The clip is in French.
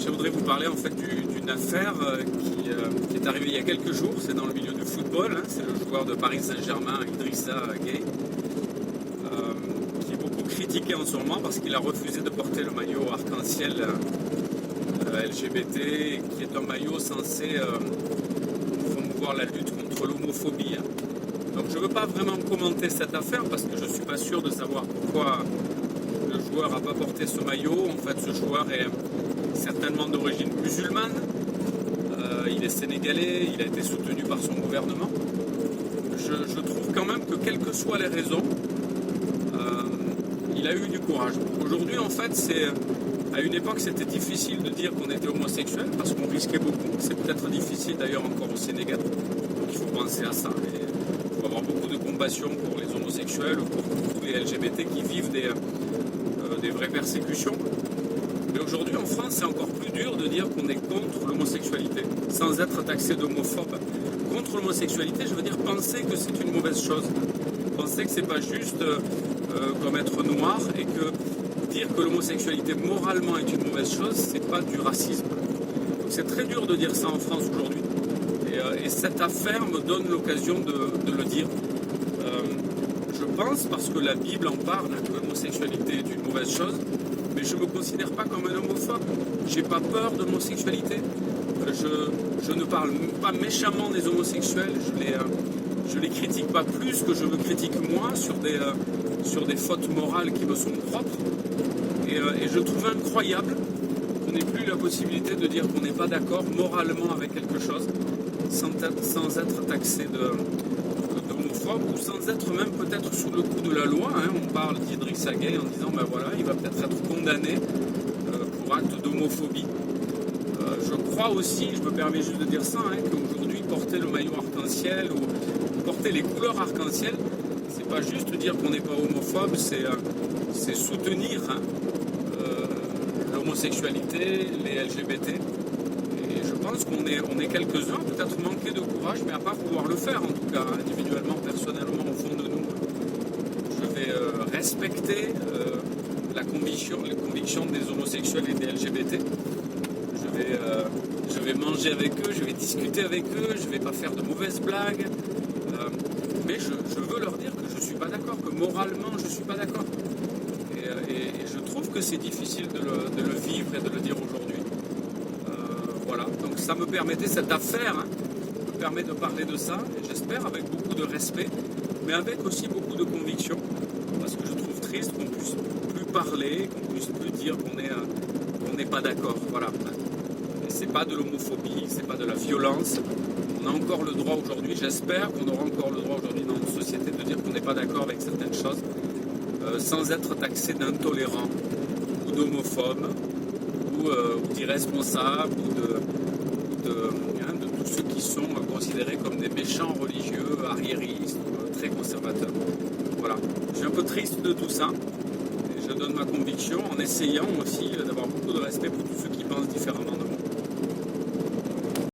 je voudrais vous parler en fait d'une affaire qui est arrivée il y a quelques jours. C'est dans le milieu du football. C'est le joueur de Paris Saint-Germain, Idrissa Gueye, qui est beaucoup critiqué en ce moment parce qu'il a refusé de porter le maillot arc-en-ciel LGBT, qui est un maillot censé promouvoir la lutte contre l'homophobie. Donc je ne veux pas vraiment commenter cette affaire parce que je ne suis pas sûr de savoir pourquoi le joueur n'a pas porté ce maillot. En fait, ce joueur est certainement d'origine musulmane. Il est sénégalais, il a été soutenu par son gouvernement. Je trouve quand même que quelles que soient les raisons, il a eu du courage. Aujourd'hui, en fait, à une époque, c'était difficile de dire qu'on était homosexuel parce qu'on risquait beaucoup. C'est peut-être difficile d'ailleurs encore au Sénégal. Donc il faut penser à ça. Il faut avoir beaucoup de compassion pour les homosexuels ou pour tous les LGBT qui vivent des vraies persécutions. Mais aujourd'hui en France, c'est encore plus dur de dire qu'on est contre l'homosexualité, sans être taxé d'homophobe. Contre l'homosexualité, je veux dire penser que c'est une mauvaise chose. Penser que c'est pas juste comme être noir et que dire que l'homosexualité moralement est une mauvaise chose, c'est pas du racisme. Donc c'est très dur de dire ça en France aujourd'hui. Et cette affaire me donne l'occasion de le dire. Je pense, parce que la Bible en parle, que l'homosexualité est une mauvaise chose, mais je ne me considère pas comme un homophobe. J'ai pas peur de l'homosexualité. Je ne parle pas méchamment des homosexuels. Je les critique pas plus que je me critique moi sur des fautes morales qui me sont propres. Et je trouve incroyable qu'on n'ait plus la possibilité de dire qu'on n'est pas d'accord moralement avec quelque chose sans être taxé d'homophobe ou sans être même peut-être sous le coup de la loi. On parle d'Idrissa Gueye en disant ben voilà, il va peut-être être condamné pour acte d'homophobie. Je crois aussi, je me permets juste de dire ça, qu'aujourd'hui porter le maillot arc-en-ciel ou porter les couleurs arc-en-ciel, c'est pas juste dire qu'on n'est pas homophobe, c'est soutenir l'homosexualité, les LGBT. Et je pense qu'on est quelques-uns, peut-être manquer de courage, mais à pas vouloir le faire, en tout cas, individuellement, personnellement, au fond de nous. Je vais respecter les convictions des homosexuels et des LGBT. Je vais manger avec eux, je vais discuter avec eux, je ne vais pas faire de mauvaises blagues. Mais je veux leur dire que je ne suis pas d'accord, que moralement, je ne suis pas d'accord. Et je trouve que c'est difficile de le vivre et de le dire aujourd'hui. Voilà, donc ça me permettait, cette affaire me permet de parler de ça, et j'espère avec beaucoup de respect, mais avec aussi beaucoup de conviction, parce que je trouve triste qu'on puisse plus parler, qu'on puisse plus dire qu'on n'est pas d'accord. Voilà. Et c'est pas de l'homophobie, c'est pas de la violence. On a encore le droit aujourd'hui, j'espère qu'on aura encore le droit aujourd'hui dans notre société de dire qu'on n'est pas d'accord avec certaines choses, sans être taxé d'intolérant ou d'homophobe ou d'irresponsable ou de tous ceux qui sont considérés comme des méchants religieux, arriéristes, très conservateurs. Voilà, je suis un peu triste de tout ça et je donne ma conviction en essayant aussi d'avoir beaucoup de respect pour tous ceux qui pensent différemment de moi.